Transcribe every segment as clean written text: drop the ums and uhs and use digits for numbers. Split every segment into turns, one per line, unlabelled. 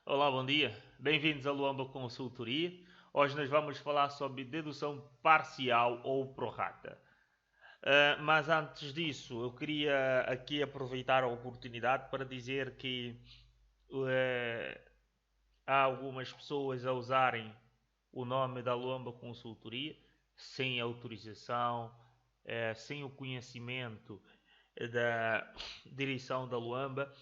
Olá, bom dia. Bem-vindos a Luamba Consultoria. Hoje nós vamos falar sobre dedução parcial ou prorata. Mas antes disso, eu queria aqui aproveitar a oportunidade para dizer que uh, há algumas pessoas a usarem o nome da Luamba Consultoria sem autorização, sem o conhecimento da direção da Luamba.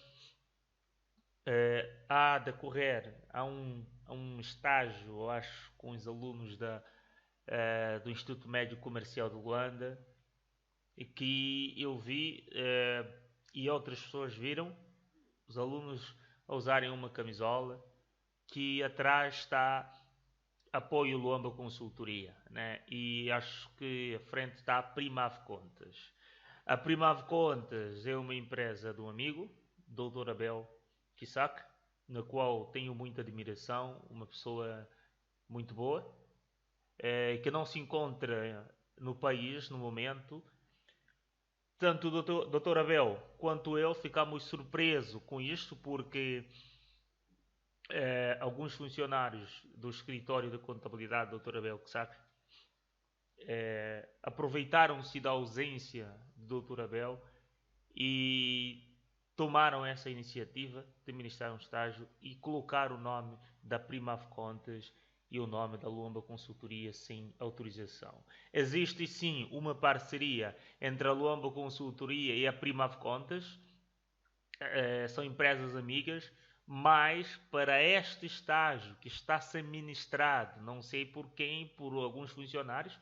Há a decorrer, há um estágio, eu acho, com os alunos do Instituto Médio Comercial de Luanda, que eu vi e outras pessoas viram, os alunos a usarem uma camisola que atrás está apoio Luamba Consultoria, né? E acho que à frente está a Primav Contas. A Primav Contas é uma empresa de um amigo, Dr. Abel Kisak, na qual tenho muita admiração, uma pessoa muito boa, que não se encontra no país no momento. Tanto o Dr. Abel quanto eu ficamos surpresos com isto, porque alguns funcionários do escritório de contabilidade do Dr. Abel Kisak aproveitaram-se da ausência do Dr. Abel e tomaram essa iniciativa de ministrar um estágio e colocar o nome da Primav Contas e o nome da Luamba Consultoria sem autorização. Existe sim uma parceria entre a Luamba Consultoria e a Primav Contas, são empresas amigas, mas para este estágio que está a ser ministrado, não sei por quem, por alguns funcionários,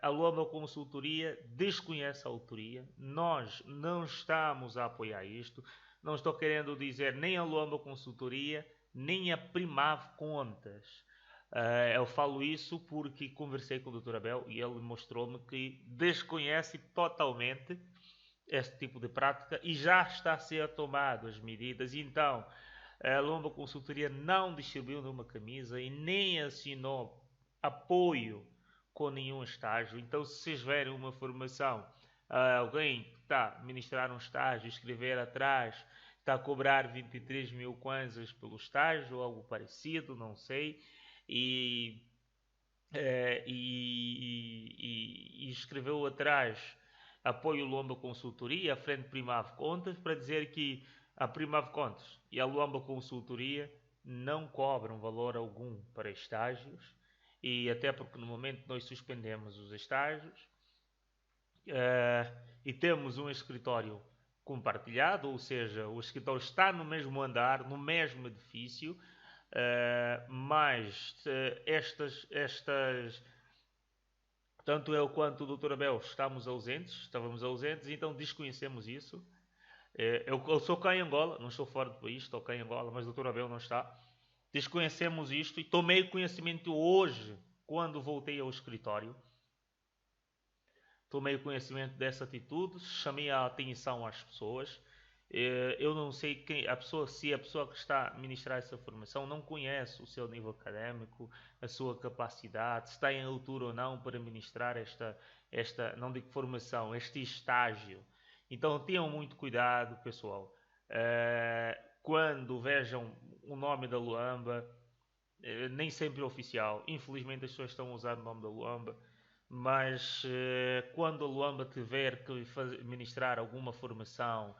a Luamba Consultoria desconhece a autoria. Nós não estamos a apoiar isto. Não estou querendo dizer nem a Luamba Consultoria, nem a Primav Contas. Eu falo isso porque conversei com o Dr. Abel e ele mostrou-me que desconhece totalmente este tipo de prática e já está a ser tomado as medidas. Então, a Luamba Consultoria não distribuiu nenhuma camisa e nem assinou apoio com nenhum estágio. Então, se vocês verem uma formação, alguém que está a ministrar um estágio, escrever atrás, está a cobrar 23 mil kwanzas pelo estágio, ou algo parecido, não sei, e, e escreveu atrás apoio Luamba Consultoria, a frente Primav Contas, para dizer que a Primav Contas e a Luamba Consultoria não cobram valor algum para estágios, e até porque no momento nós suspendemos os estágios e temos um escritório compartilhado, ou seja, o escritório está no mesmo andar, no mesmo edifício, mas tanto eu quanto o Dr. Abel estávamos ausentes, então desconhecemos isso. Eu sou cá em Angola, não estou fora do país, estou cá em Angola, mas o Dr. Abel não está. Desconhecemos isto e tomei conhecimento hoje, quando voltei ao escritório. Tomei conhecimento dessa atitude, chamei a atenção às pessoas. Eu não sei se a pessoa que está a ministrar essa formação não conhece o seu nível académico, a sua capacidade, se está em altura ou não para ministrar não digo formação, este estágio. Então tenham muito cuidado, pessoal. Quando vejam o nome da Luamba, nem sempre é oficial. Infelizmente as pessoas estão a usar o nome da Luamba, mas quando a Luamba tiver que ministrar alguma formação,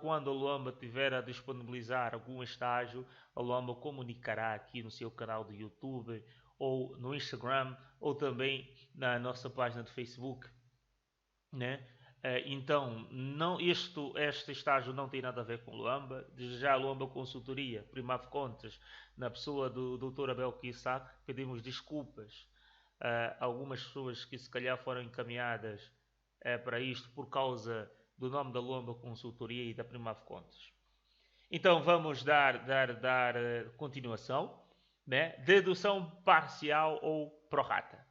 quando a Luamba tiver a disponibilizar algum estágio, a Luamba comunicará aqui no seu canal do YouTube, ou no Instagram, ou também na nossa página de Facebook, né? Então, este estágio não tem nada a ver com Luamba. Desde já, a Luamba Consultoria, Primav Contas, na pessoa do Dr. Abel Kissak, pedimos desculpas a algumas pessoas que se calhar foram encaminhadas para isto por causa do nome da Luamba Consultoria e da Primav Contas. Então, vamos dar continuação, né? Dedução parcial ou prorata.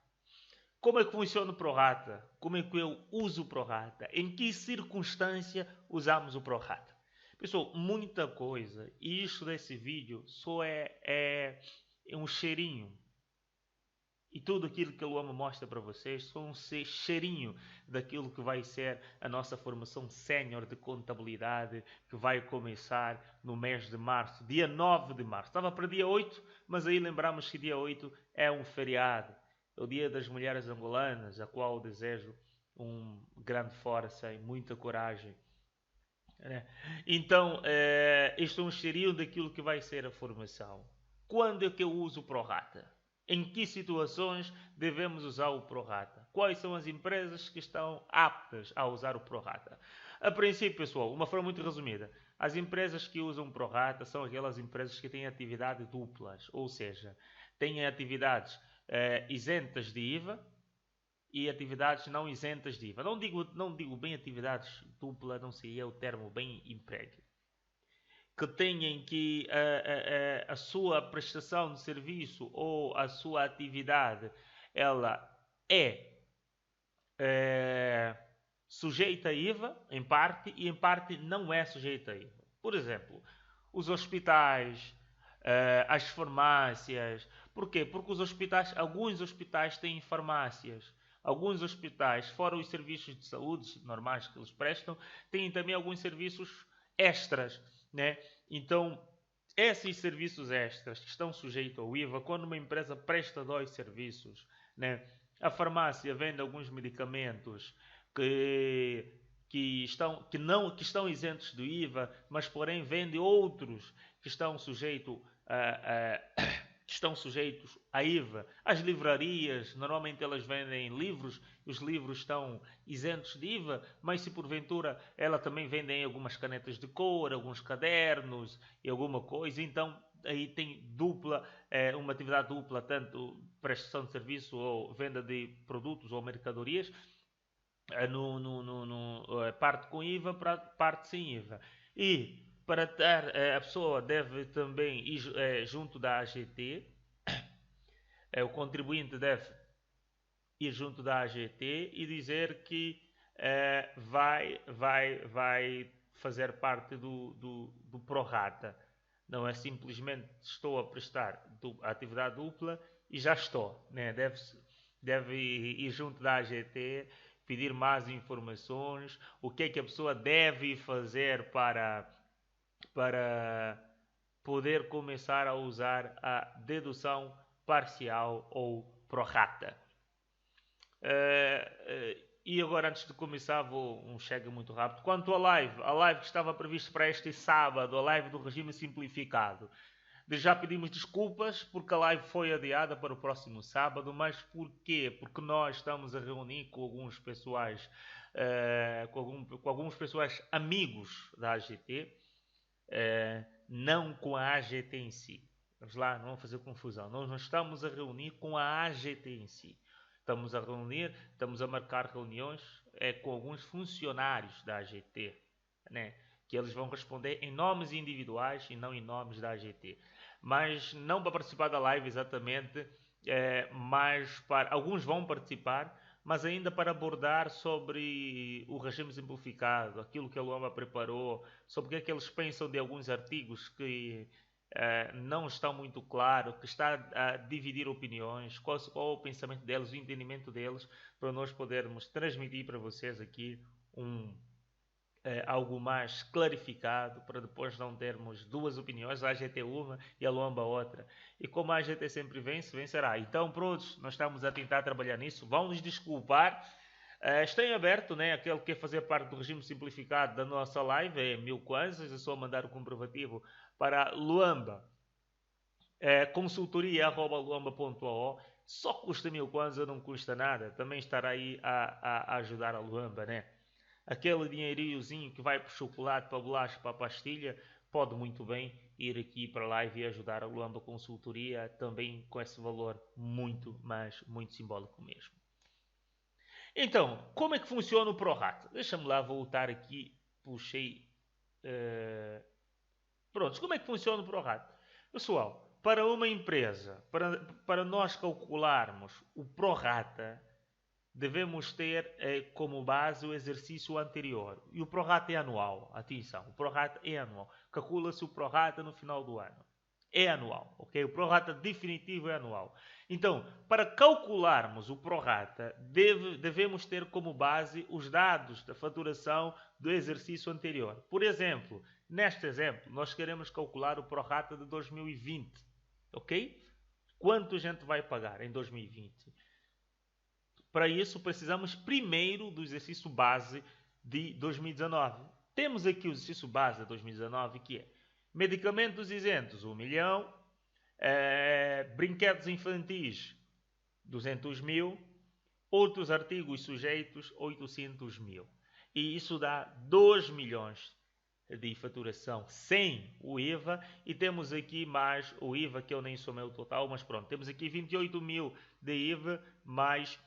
Como é que funciona o prorata? Como é que eu uso o prorata? Em que circunstância usamos o prorata? Pessoal, muita coisa. E isto desse vídeo só é um cheirinho. E tudo aquilo que a Luama mostra para vocês são um cheirinho daquilo que vai ser a nossa formação sénior de contabilidade, que vai começar no mês de março, dia 9 de março. Estava para dia 8, mas aí lembramos que dia 8 é um feriado. É o Dia das Mulheres Angolanas, a qual desejo um grande força e muita coragem. Então, isto é um cheirinho daquilo que vai ser a formação. Quando é que eu uso o Prorata? Em que situações devemos usar o Prorata? Quais são as empresas que estão aptas a usar o Prorata? A princípio, pessoal, uma forma muito resumida, as empresas que usam o Prorata são aquelas empresas que têm atividades duplas, ou seja, têm atividades isentas de IVA, e atividades não isentas de IVA. Não digo bem atividades dupla, não seria o termo bem emprego. Que tenham que a sua prestação de serviço ou a sua atividade ela é sujeita a IVA, em parte, e em parte não é sujeita a IVA. Por exemplo, os hospitais, as farmácias. Porquê? Porque alguns hospitais têm farmácias. Alguns hospitais, fora os serviços de saúde normais que eles prestam, têm também alguns serviços extras, né? Então, esses serviços extras que estão sujeitos ao IVA, quando uma empresa presta dois serviços, né? A farmácia vende alguns medicamentos que, que estão isentos do IVA, mas porém vende outros que estão sujeitos a IVA. As livrarias, normalmente elas vendem livros, os livros estão isentos de IVA, mas se porventura ela também vendem algumas canetas de cor, alguns cadernos e alguma coisa, então aí tem uma atividade dupla, tanto prestação de serviço ou venda de produtos ou mercadorias, parte com IVA, parte sem IVA. E para ter, a pessoa deve também ir junto da AGT, o contribuinte deve ir junto da AGT e dizer que vai fazer parte do Prorata. Não é simplesmente estou a prestar a atividade dupla e já estou. Né? Deve ir junto da AGT, pedir mais informações, o que é que a pessoa deve fazer para poder começar a usar a dedução parcial ou prorata. E agora, antes de começar, vou um chega muito rápido. Quanto à live que estava prevista para este sábado, a live do regime simplificado. Já pedimos desculpas porque a live foi adiada para o próximo sábado, mas porquê? Porque nós estamos a reunir com alguns pessoais, com alguns pessoais amigos da AGT, não com a AGT em si. Vamos lá, não vamos fazer confusão. Nós não estamos a reunir com a AGT em si. Estamos a marcar reuniões com alguns funcionários da AGT, né? Que eles vão responder em nomes individuais e não em nomes da AGT. Mas não para participar da live exatamente, mas alguns vão participar, mas ainda para abordar sobre o regime simplificado, aquilo que a Luama preparou, sobre o que é que eles pensam de alguns artigos que não estão muito claro, que está a dividir opiniões, qual o pensamento deles, o entendimento deles, para nós podermos transmitir para vocês aqui algo mais clarificado, para depois não termos duas opiniões, a AGT uma e a Luamba outra. E como a AGT sempre vence, vencerá. Então, prontos, nós estamos a tentar trabalhar nisso. Vão nos desculpar. Está em aberto, né? Aquele que quer fazer parte do regime simplificado da nossa live é 1000 kwanzas, é só mandar o comprovativo para Luamba. Consultoria@luamba.ao. Só custa 1000 kwanzas, não custa nada. Também estará aí a ajudar a Luamba, né? Aquele dinheirinhozinho que vai para o chocolate, para a bolacha, para a pastilha, pode muito bem ir aqui para a live e ajudar a Luamba Consultoria, também com esse valor muito, mas muito simbólico mesmo. Então, como é que funciona o Prorata? Deixa-me lá voltar aqui, puxei. Pronto, como é que funciona o Prorata? Pessoal, para uma empresa, para nós calcularmos o Prorata, devemos ter como base o exercício anterior. E o prorata é anual. Atenção, o prorata é anual. Calcula-se o prorata no final do ano. é anual, ok? O prorata definitivo é anual. Então, para calcularmos o prorata, devemos ter como base os dados da faturação do exercício anterior. Por exemplo, neste exemplo, nós queremos calcular o prorata de 2020, ok? Quanto a gente vai pagar em 2020? Para isso, precisamos primeiro do exercício base de 2019. Temos aqui o exercício base de 2019, que é medicamentos isentos, 1 milhão, brinquedos infantis, 200 mil, outros artigos sujeitos, 800 mil. E isso dá 2 milhões de faturação sem o IVA, e temos aqui mais o IVA, que eu nem somei o total, mas pronto, temos aqui 28 mil de IVA, mais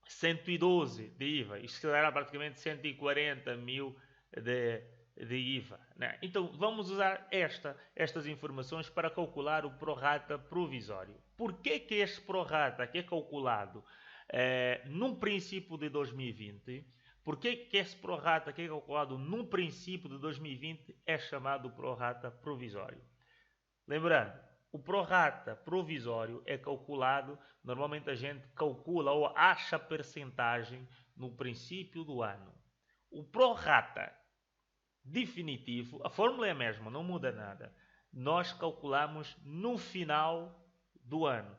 112 de IVA, isto será praticamente 140 mil de IVA, né? Então vamos usar estas informações para calcular o prorata provisório. Por que este prorata que é calculado num princípio de 2020? Por que esse prorata que é calculado num princípio de 2020 é chamado prorata provisório? Lembrando, o prorata provisório é calculado, normalmente a gente calcula ou acha percentagem no princípio do ano. O prorata definitivo, a fórmula é a mesma, não muda nada. Nós calculamos no final do ano,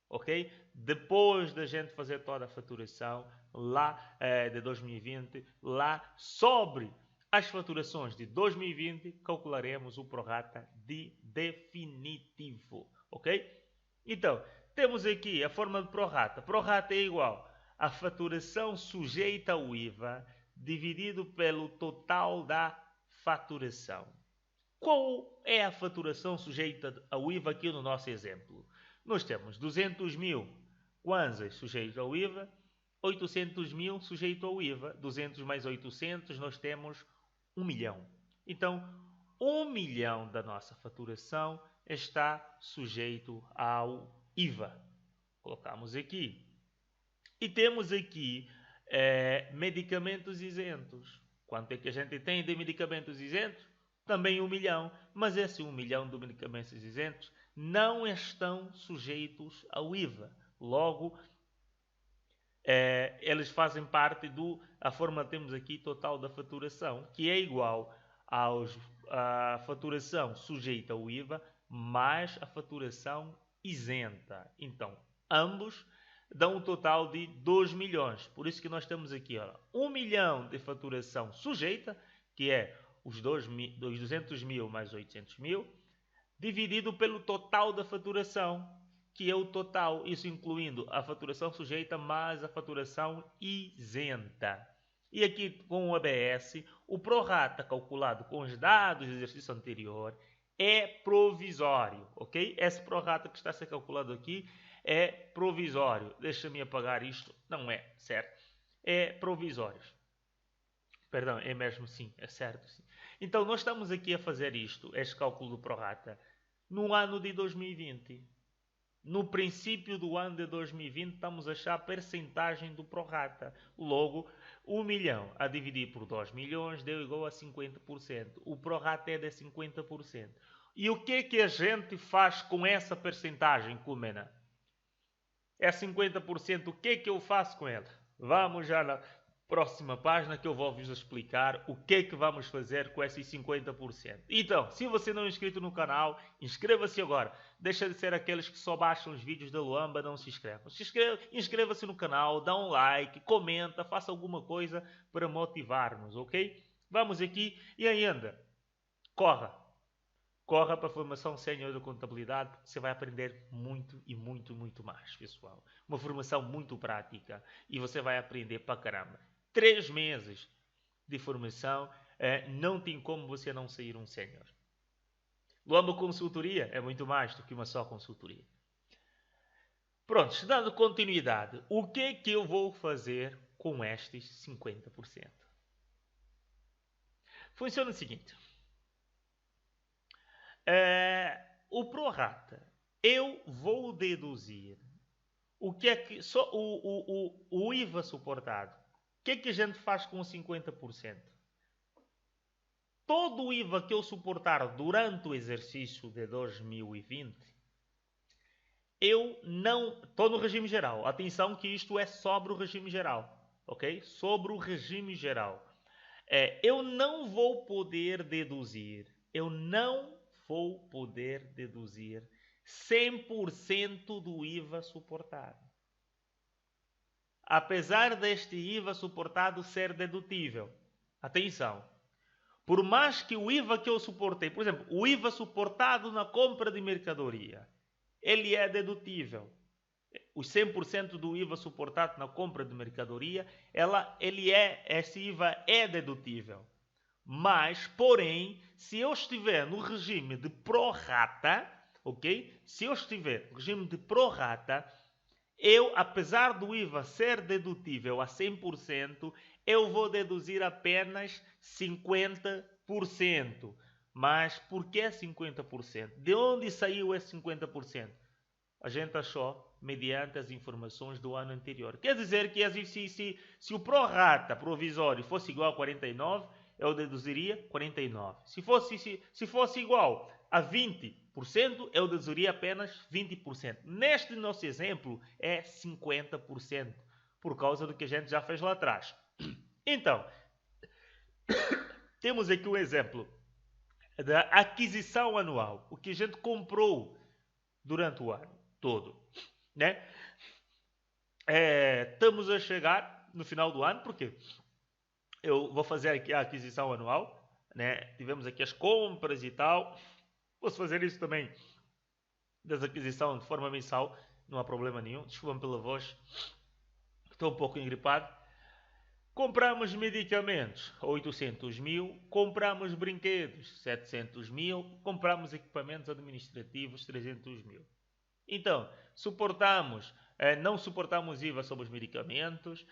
ok? Depois da gente fazer toda a faturação lá de 2020, lá sobre as faturações de 2020, calcularemos o prorata de definitivo, ok? Então, temos aqui a forma de prorata. Prorata é igual a faturação sujeita ao IVA dividido pelo total da faturação. Qual é a faturação sujeita ao IVA aqui no nosso exemplo? Nós temos 200 mil kwanzas sujeitos ao IVA, 800 mil sujeito ao IVA, 200 mais 800, nós temos 1 milhão. Então, 1 milhão da nossa faturação está sujeito ao IVA. Colocamos aqui. E temos aqui medicamentos isentos. Quanto é que a gente tem de medicamentos isentos? Também 1 milhão. Mas esse 1 milhão de medicamentos isentos não estão sujeitos ao IVA. Logo, eles fazem parte a forma que temos aqui total da faturação, que é igual à faturação sujeita ao IVA mais a faturação isenta. Então, ambos dão um total de 2 milhões. Por isso que nós temos aqui 1 milhão de faturação sujeita, que é os 200 mil mais 800 mil, dividido pelo total da faturação, que é o total, isso incluindo a faturação sujeita mais a faturação isenta. E aqui com o ABS, o prorata calculado com os dados do exercício anterior é provisório, ok? Esse prorata que está a ser calculado aqui é provisório. Deixa-me apagar isto. Não é, certo? É provisório. Perdão, é mesmo sim, é certo sim. Então nós estamos aqui a fazer isto, este cálculo do prorata, no ano de 2020. No princípio do ano de 2020 estamos a achar a percentagem do prorata. Logo, 1 milhão a dividir por 2 milhões deu igual a 50%. O prorata é de 50%. E o que a gente faz com essa percentagem, Cumena? É 50%, o que eu faço com ela? Vamos já na próxima página que eu vou-vos explicar o que vamos fazer com esses 50%. Então, se você não é inscrito no canal, inscreva-se agora. Deixa de ser aqueles que só baixam os vídeos da Luamba, não se inscrevam. Inscreva-se no canal, dá um like, comenta, faça alguma coisa para motivar-nos, ok? Vamos aqui e ainda, corra para a formação sénior de contabilidade, porque você vai aprender muito e muito, muito mais, pessoal. Uma formação muito prática e você vai aprender para caramba. 3 meses de formação, não tem como você não sair um sénior. Luamba Consultoria é muito mais do que uma só consultoria. Pronto, dando continuidade, o que eu vou fazer com estes 50%? Funciona o seguinte. O prorata, eu vou deduzir o que é que só o IVA suportado. O que é que a gente faz com os 50%? todo o IVA que eu suportar durante o exercício de 2020, eu não... Estou no regime geral. Atenção que isto é sobre o regime geral. Ok? Sobre o regime geral. Eu não vou poder deduzir. Eu não vou poder deduzir 100% do IVA suportado. Apesar deste IVA suportado ser dedutível. Atenção. Por mais que o IVA que eu suportei, por exemplo, o IVA suportado na compra de mercadoria, ele é dedutível. Os 100% do IVA suportado na compra de mercadoria, esse IVA é dedutível. Mas, porém, se eu estiver no regime de prorata, ok? Se eu estiver no regime de prorata, eu, apesar do IVA ser dedutível a 100%, eu vou deduzir apenas 50%. Mas por que 50%? De onde saiu esse 50%? A gente achou mediante as informações do ano anterior. Quer dizer que se o prorata provisório fosse igual a 49, eu deduziria 49. Se fosse igual a 20%, eu deduziria apenas 20%. Neste nosso exemplo, é 50%, por causa do que a gente já fez lá atrás. Então, temos aqui um exemplo da aquisição anual, o que a gente comprou durante o ano todo, né? Estamos a chegar no final do ano, porque eu vou fazer aqui a aquisição anual, né? Tivemos aqui as compras e tal. Posso fazer isso também das aquisições de forma mensal, não há problema nenhum. Desculpem pela voz, estou um pouco engripado. Compramos medicamentos, 800 mil. Compramos brinquedos, 700 mil. Compramos equipamentos administrativos, 300 mil. Então, não suportamos IVA sobre os medicamentos,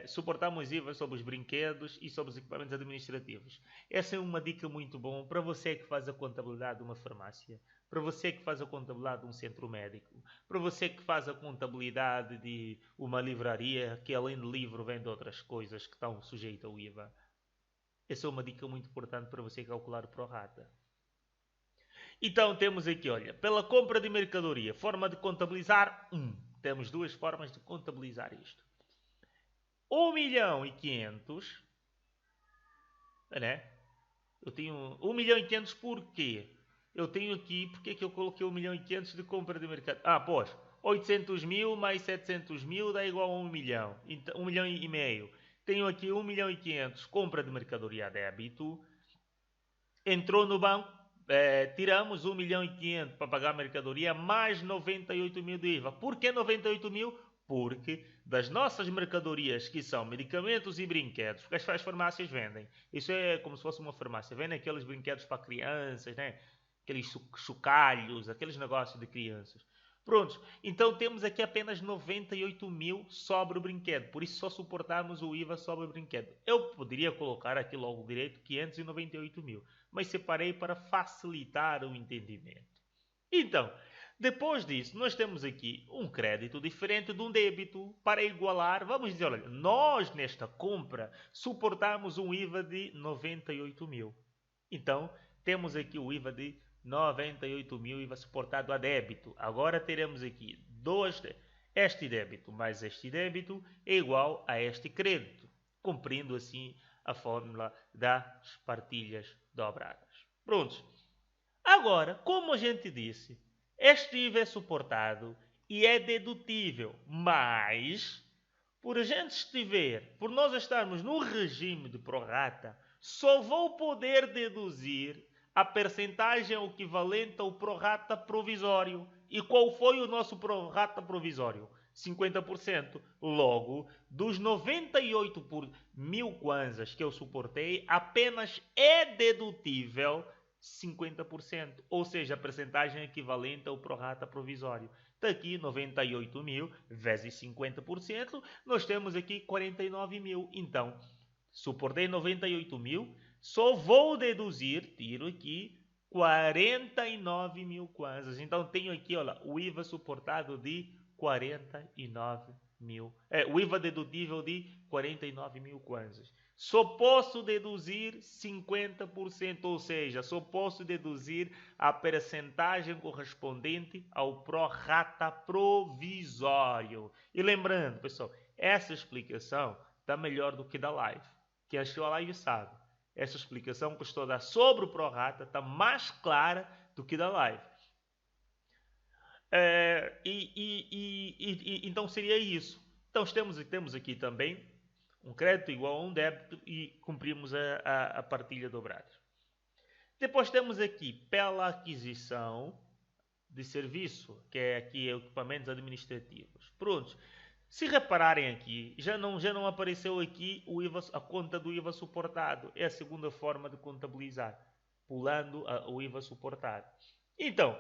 suportamos IVA sobre os brinquedos e sobre os equipamentos administrativos. Essa é uma dica muito boa para você que faz a contabilidade de uma farmácia, para você que faz a contabilidade de um centro médico, para você que faz a contabilidade de uma livraria que além de livro vende outras coisas que estão sujeitas ao IVA. Essa é uma dica muito importante para você calcular o prorata. Então temos aqui, olha, pela compra de mercadoria, forma de contabilizar, temos duas formas de contabilizar isto. 1.500.000, né? Eu tenho 1.500.000 porquê? Eu tenho aqui, porque é que eu coloquei 1.500.000 de compra de mercadoria? Pois, 800 mil mais 700 mil dá igual a 1 milhão, 1 milhão e meio. Tenho aqui 1.500.000 compra de mercadoria a débito, entrou no banco, tiramos 1.500.000 para pagar a mercadoria, mais 98 mil de IVA. Por que 98 mil? Porque das nossas mercadorias, que são medicamentos e brinquedos, porque as farmácias vendem, isso é como se fosse uma farmácia, vendem aqueles brinquedos para crianças, né? Aqueles chocalhos, aqueles negócios de crianças. Prontos, então temos aqui apenas 98 mil sobre o brinquedo, por isso só suportamos o IVA sobre o brinquedo. Eu poderia colocar aqui logo direito 598 mil, mas separei para facilitar o entendimento. Então, depois disso, nós temos aqui um crédito diferente de um débito para igualar. Vamos dizer, olha, nós nesta compra suportamos um IVA de 98 mil. Então, temos aqui o IVA de 98 mil, IVA suportado a débito. Agora teremos aqui este débito mais este débito é igual a este crédito, cumprindo assim a fórmula das partilhas dobradas. Prontos. Agora, como a gente disse, este IVA é suportado e é dedutível, mas por nós estarmos no regime de prorata, só vou poder deduzir a percentagem equivalente ao prorata provisório. E qual foi o nosso prorata provisório? 50%. Logo, dos 98 mil kwanzas que eu suportei, apenas é dedutível 50%, ou seja, a percentagem equivalente ao prorata provisório. Está aqui 98 mil vezes 50%, nós temos aqui 49 mil. Então, suportei 98 mil, só vou deduzir, tiro aqui, 49 mil kwanzas. Então, tenho aqui, olha, o IVA suportado de 49 mil. O IVA dedutível de 49 mil kwanzas. Só posso deduzir 50%, ou seja, só posso deduzir a percentagem correspondente ao pró-rata provisório. E lembrando, pessoal, essa explicação está melhor do que da live. Quem assistiu a live sabe. Essa explicação que estou a dar sobre o pró-rata está mais clara do que da live. Então seria isso. Então temos aqui também um crédito igual a um débito e cumprimos a partilha dobrada. Depois temos aqui pela aquisição de serviço, que é aqui equipamentos administrativos. Pronto. Se repararem aqui, já não apareceu aqui o IVA, a conta do IVA suportado. É a segunda forma de contabilizar, pulando o IVA suportado. Então,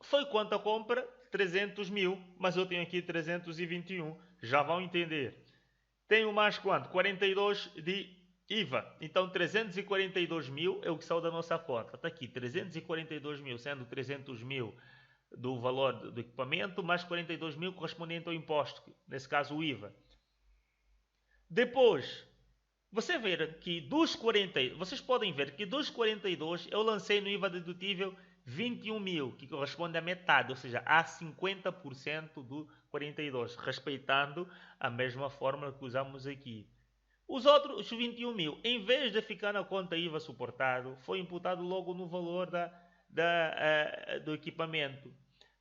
foi quanto a compra? 300 mil, mas eu tenho aqui 321. Já vão entender. Tenho mais quanto? 42 de IVA. Então 342 mil é o que saiu da nossa conta. Está aqui 342 mil, sendo 300 mil do valor do equipamento, mais 42 mil correspondente ao imposto, nesse caso o IVA. Depois, vocês podem ver que dos 42 eu lancei no IVA dedutível 21 mil, que corresponde à metade, ou seja, a 50% do 42, respeitando a mesma fórmula que usamos aqui. Os outros 21 mil, em vez de ficar na conta IVA suportado, foi imputado logo no valor do equipamento.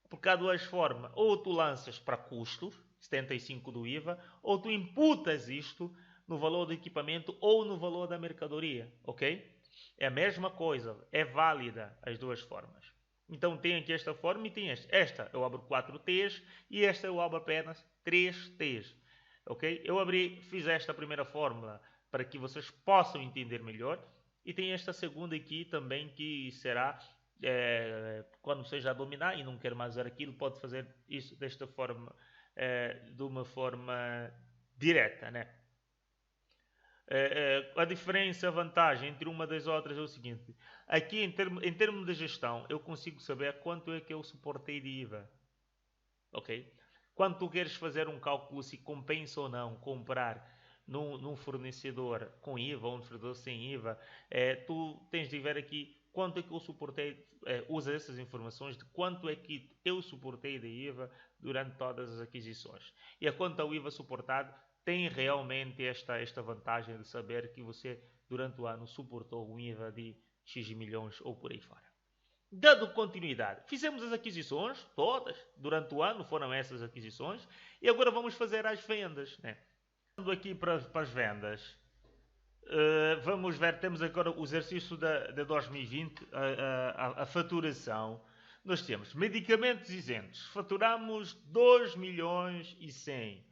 Porque há duas formas, ou tu lanças para custos, 75 do IVA, ou tu imputas isto no valor do equipamento ou no valor da mercadoria, ok? É a mesma coisa, é válida as duas formas. Então tem aqui esta forma e tem esta. Esta eu abro 4 T's e esta eu abro apenas 3 T's. Ok? Fiz esta primeira fórmula para que vocês possam entender melhor. E tem esta segunda aqui também que será, quando você já dominar e não quer mais ver aquilo, pode fazer isso desta forma, de uma forma direta, né? A diferença, a vantagem entre uma das outras é o seguinte. Aqui, em termos de gestão, eu consigo saber quanto é que eu suportei de IVA. Ok? Quando tu queres fazer um cálculo se compensa ou não comprar num fornecedor com IVA ou um fornecedor sem IVA, tu tens de ver aqui quanto é que eu suportei, usa essas informações de quanto é que eu suportei de IVA durante todas as aquisições. E a conta ao IVA suportado tem realmente esta vantagem de saber que você, durante o ano, suportou um IVA de X milhões ou por aí fora. Dando continuidade, fizemos as aquisições, todas, durante o ano foram essas aquisições, e agora vamos fazer as vendas. Né? Indo aqui para as vendas, vamos ver, temos agora o exercício de 2020, a faturação. Nós temos medicamentos isentos, faturamos 2 milhões e 100.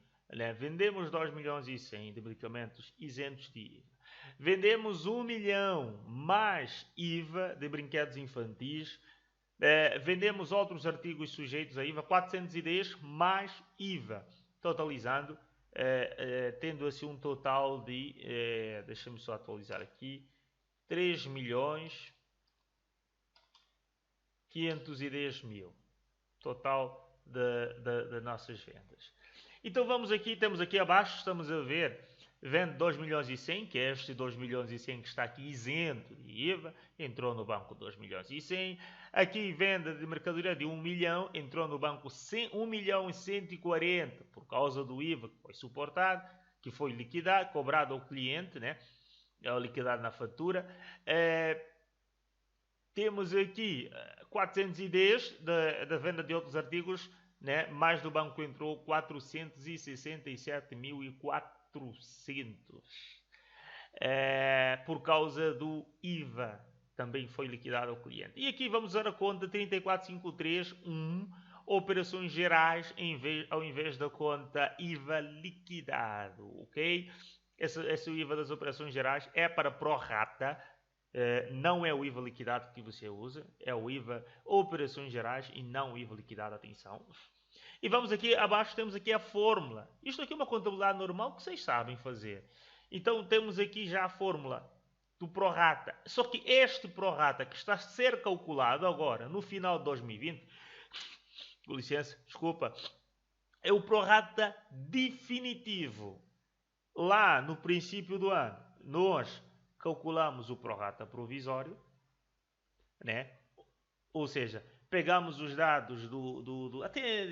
Vendemos 2 milhões e 100 de medicamentos isentos de IVA. Vendemos 1 milhão mais IVA de brinquedos infantis. Vendemos outros artigos sujeitos a IVA, 410 mais IVA, totalizando, tendo assim um total de, deixa-me só atualizar aqui, 3 milhões 510 mil, total de nossas vendas. Então vamos aqui, temos aqui abaixo, estamos a ver, vende 2 milhões e 100, que é este 2 milhões e 100 que está aqui isento de IVA, entrou no banco 2 milhões e 100. Aqui venda de mercadoria de 1 milhão, entrou no banco 1 milhão e 140, por causa do IVA que foi suportado, que foi liquidado, cobrado ao cliente, né? Liquidado na fatura. Temos aqui 410 da venda de outros artigos, né? Mais do banco entrou 467.400 por causa do IVA, também foi liquidado ao cliente. E aqui vamos usar a conta 34531, operações gerais ao invés da conta IVA liquidado, ok? Esse IVA das operações gerais é para pró-rata. Não é o IVA liquidado que você usa, é o IVA operações gerais e não o IVA liquidado, atenção. E vamos aqui abaixo, temos aqui a fórmula. Isto aqui é uma contabilidade normal que vocês sabem fazer. Então temos aqui já a fórmula do pró-rata. Só que este pró-rata que está a ser calculado agora, no final de 2020, com licença, desculpa, é o prorata definitivo. Lá no princípio do ano, nós calculamos o prorata provisório, né? Ou seja, pegamos os dados até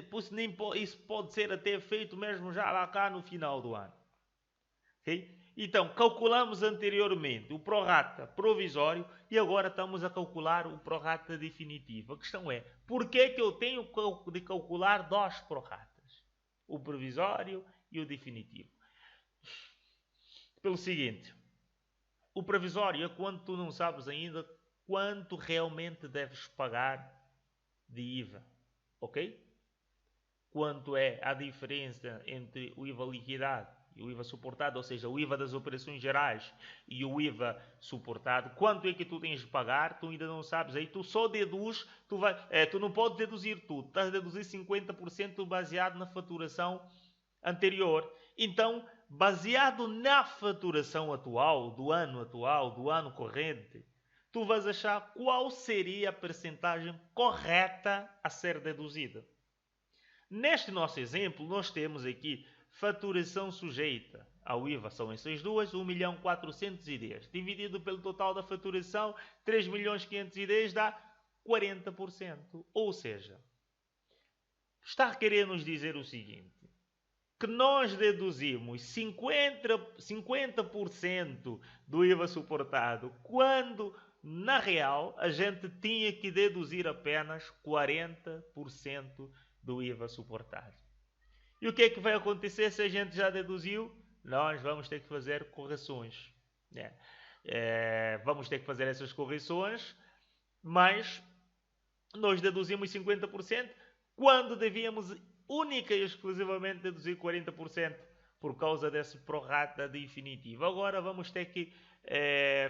isso pode ser até feito mesmo já lá cá no final do ano. Okay? Então, calculamos anteriormente o prorata provisório e agora estamos a calcular o prorata definitivo. A questão é, por que eu tenho de calcular dois proratas? O provisório e o definitivo. Pelo seguinte, o provisório é quando tu não sabes ainda quanto realmente deves pagar de IVA, ok? Quanto é a diferença entre o IVA liquidado e o IVA suportado, ou seja, o IVA das operações gerais e o IVA suportado, quanto é que tu tens de pagar, tu ainda não sabes, aí tu só deduz, tu não podes deduzir tudo, estás a deduzir 50% baseado na faturação anterior. Então, baseado na faturação atual, do ano corrente, tu vais achar qual seria a percentagem correta a ser deduzida. Neste nosso exemplo, nós temos aqui faturação sujeita ao IVA, são essas duas, 1.410.000, dividido pelo total da faturação, 3.510.000 dá 40%. Ou seja, está a querer nos dizer o seguinte, que nós deduzimos 50% do IVA suportado, quando, na real, a gente tinha que deduzir apenas 40% do IVA suportado. E o que é que vai acontecer se a gente já deduziu? Nós vamos ter que fazer correções. Vamos ter que fazer essas correções, mas nós deduzimos 50% quando devíamos única e exclusivamente deduzir 40% por causa desse prorata definitivo. Agora vamos ter que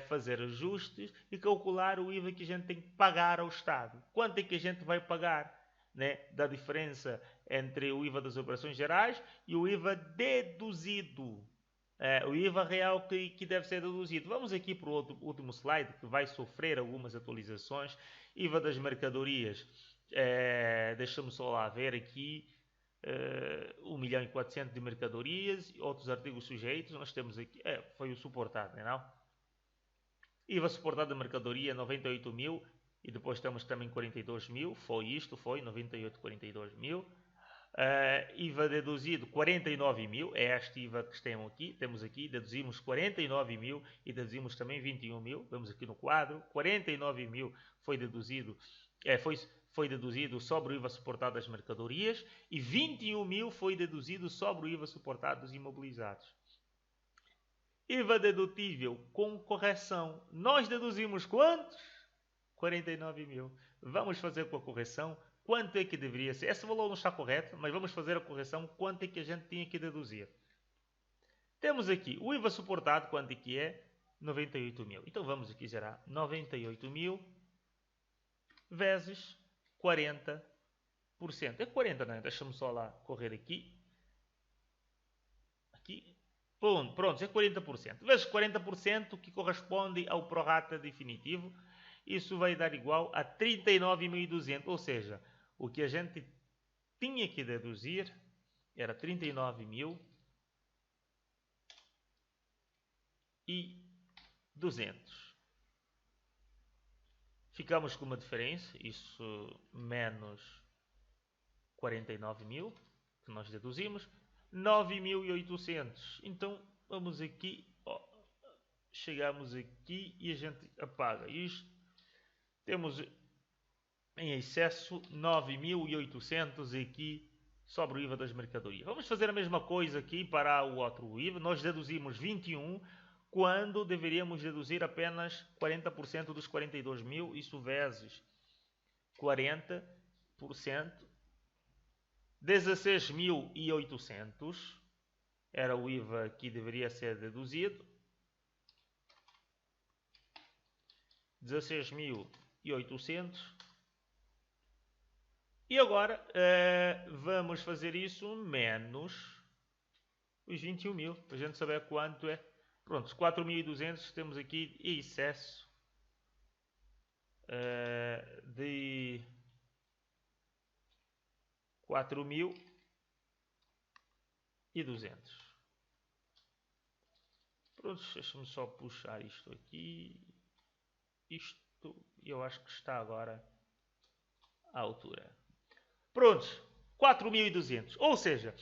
fazer ajustes e calcular o IVA que a gente tem que pagar ao Estado. Quanto é que a gente vai pagar, né, da diferença entre o IVA das operações gerais e o IVA deduzido. O IVA real que deve ser deduzido. Vamos aqui para o último slide, que vai sofrer algumas atualizações. IVA das mercadorias. Deixa-me só lá ver aqui. 1.400.000 de mercadorias, outros artigos sujeitos. Nós temos aqui. Foi o suportado, não? IVA suportado da mercadoria 98.000 e depois temos também 42.000. Foi 98, 42.000. IVA deduzido 49.000, é este IVA que temos aqui, deduzimos 49.000 e deduzimos também 21.000, vemos aqui no quadro, 49.000 foi deduzido, foi deduzido sobre o IVA suportado das mercadorias e 21.000 foi deduzido sobre o IVA suportado dos imobilizados. IVA dedutível com correção, nós deduzimos quantos? 49.000. Vamos fazer com a correção. Quanto é que deveria ser? Esse valor não está correto, mas vamos fazer a correção. Quanto é que a gente tinha que deduzir? Temos aqui o IVA suportado, quanto é que é? 98.000. Então vamos aqui gerar 98.000 vezes 40%. É 40, não é? Deixa-me só lá correr aqui. Aqui. Pronto, é 40%. Vezes 40%, que corresponde ao prorata definitivo. Isso vai dar igual a 39.200, ou seja, o que a gente tinha que deduzir era 39.200. Ficamos com uma diferença, isso menos 49.000, que nós deduzimos, 9.800. Então, vamos aqui, chegamos aqui e a gente apaga isto. Temos em excesso 9.800 aqui sobre o IVA das mercadorias. Vamos fazer a mesma coisa aqui para o outro IVA. Nós deduzimos 21 quando deveríamos deduzir apenas 40% dos 42.000. Isso vezes 40%. 16.800 era o IVA que deveria ser deduzido. 16.800. E agora vamos fazer isso menos os 21.000, para a gente saber quanto é. Pronto, os 4.200 temos aqui excesso de 4.000 e 200. Pronto, deixa-me só puxar isto aqui. Isto, eu acho que está agora à altura. Prontos, 4.200. Ou seja,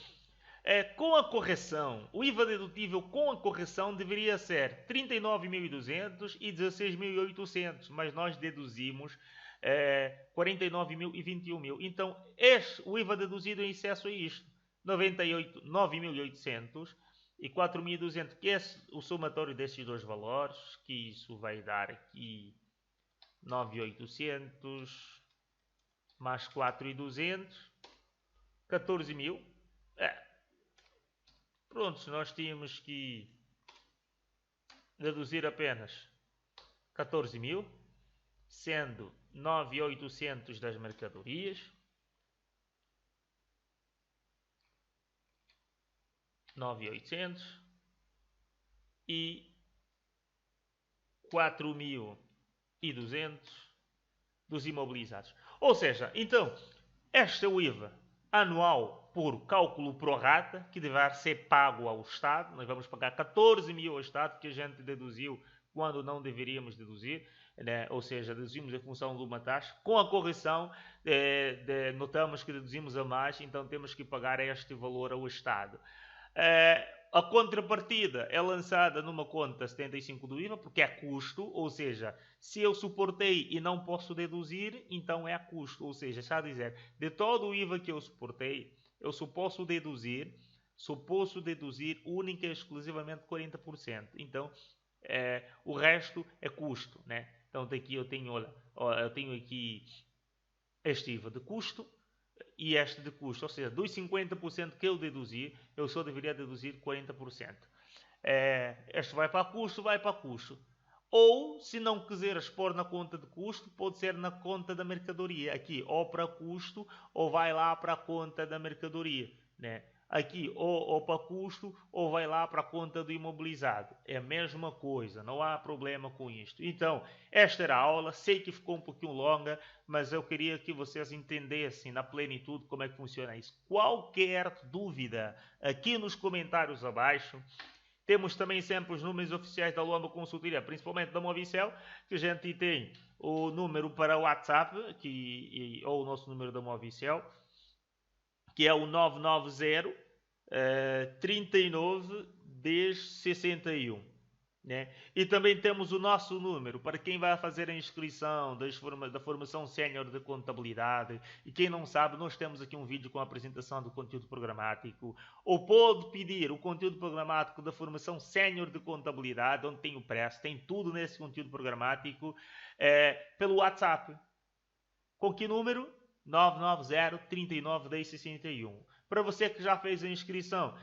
com a correção, o IVA dedutível com a correção deveria ser 39.200 e 16.800, mas nós deduzimos 49.000 e 21.000. Então, o IVA deduzido em excesso é isto, 9.800 e 4.200, que é o somatório destes dois valores, que isso vai dar aqui 9.800 mais 4.200, 14.000. Pronto, nós tínhamos que deduzir apenas 14.000, sendo 9.800 das mercadorias, 9.800 e 4.200 dos imobilizados. Ou seja, então, este é o IVA anual por cálculo pro rata, que deverá ser pago ao Estado. Nós vamos pagar 14.000 ao Estado, que a gente deduziu quando não deveríamos deduzir, né? Ou seja, deduzimos em função de uma taxa. Com a correção, notamos que deduzimos a mais, então temos que pagar este valor ao Estado. A contrapartida é lançada numa conta 75 do IVA, porque é custo, ou seja, se eu suportei e não posso deduzir, então é custo. Ou seja, está a dizer, de todo o IVA que eu suportei, eu só posso deduzir única e exclusivamente 40%. Então, o resto é custo, né? Então, daqui eu tenho aqui este IVA de custo e este de custo, ou seja, dos 50% que eu deduzir, eu só deveria deduzir 40%. Este vai para custo, vai para custo. Ou, se não quiseres pôr na conta de custo, pode ser na conta da mercadoria. Aqui, ou para custo, ou vai lá para a conta da mercadoria, né? Aqui, ou para custo, ou vai lá para a conta do imobilizado. É a mesma coisa, não há problema com isto. Então, esta era a aula. Sei que ficou um pouquinho longa, mas eu queria que vocês entendessem na plenitude como é que funciona isso. Qualquer dúvida, aqui nos comentários abaixo. Temos também sempre os números oficiais da Luamba Consultoria, principalmente da Movicel, que a gente tem o número para o WhatsApp, ou o nosso número da Movicel, que é o 990 39 10 61. Né? E também temos o nosso número para quem vai fazer a inscrição da formação sénior de contabilidade. E quem não sabe, nós temos aqui um vídeo com a apresentação do conteúdo programático. Ou pode pedir o conteúdo programático da formação sénior de contabilidade, onde tem o preço, tem tudo nesse conteúdo programático, pelo WhatsApp. Com que número? 990 39 10 61. Para você que já fez a inscrição,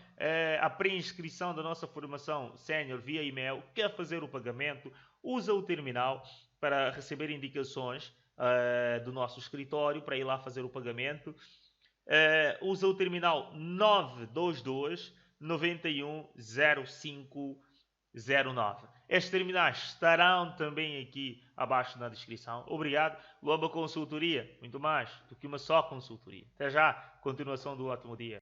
a pré-inscrição da nossa formação sénior via e-mail, quer fazer o pagamento, usa o terminal para receber indicações do nosso escritório para ir lá fazer o pagamento. Usa o terminal 922 91 05 09. Estes terminais estarão também aqui abaixo na descrição. Obrigado. Luamba Consultoria, muito mais do que uma só consultoria. Até já. Continuação do ótimo dia.